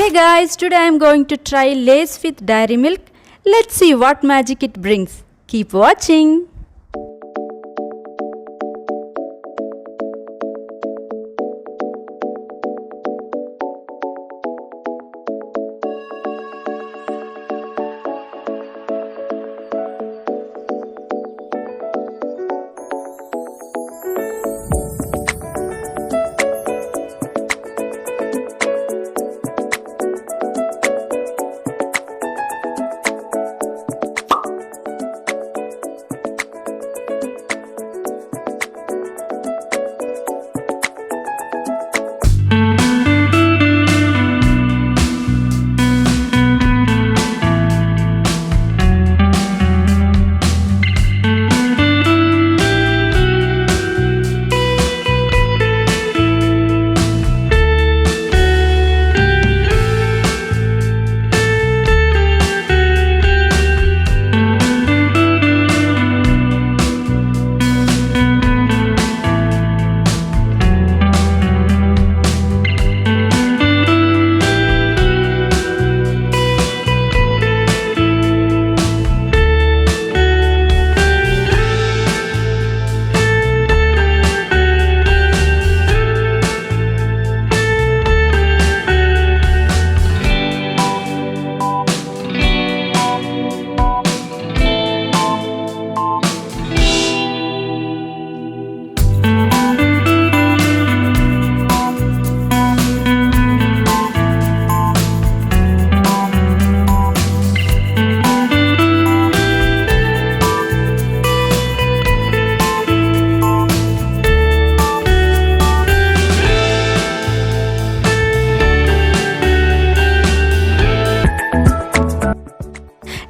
Hey guys, today I am going to try Lay's with Dairy Milk. Let's see what magic it brings. Keep watching.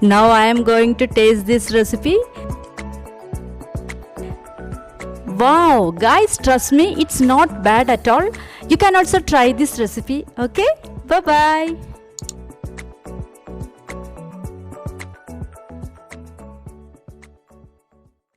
Now I am going to taste this recipe. Wow, guys, trust me, it's not bad at all. You can also try this recipe. Okay, bye bye.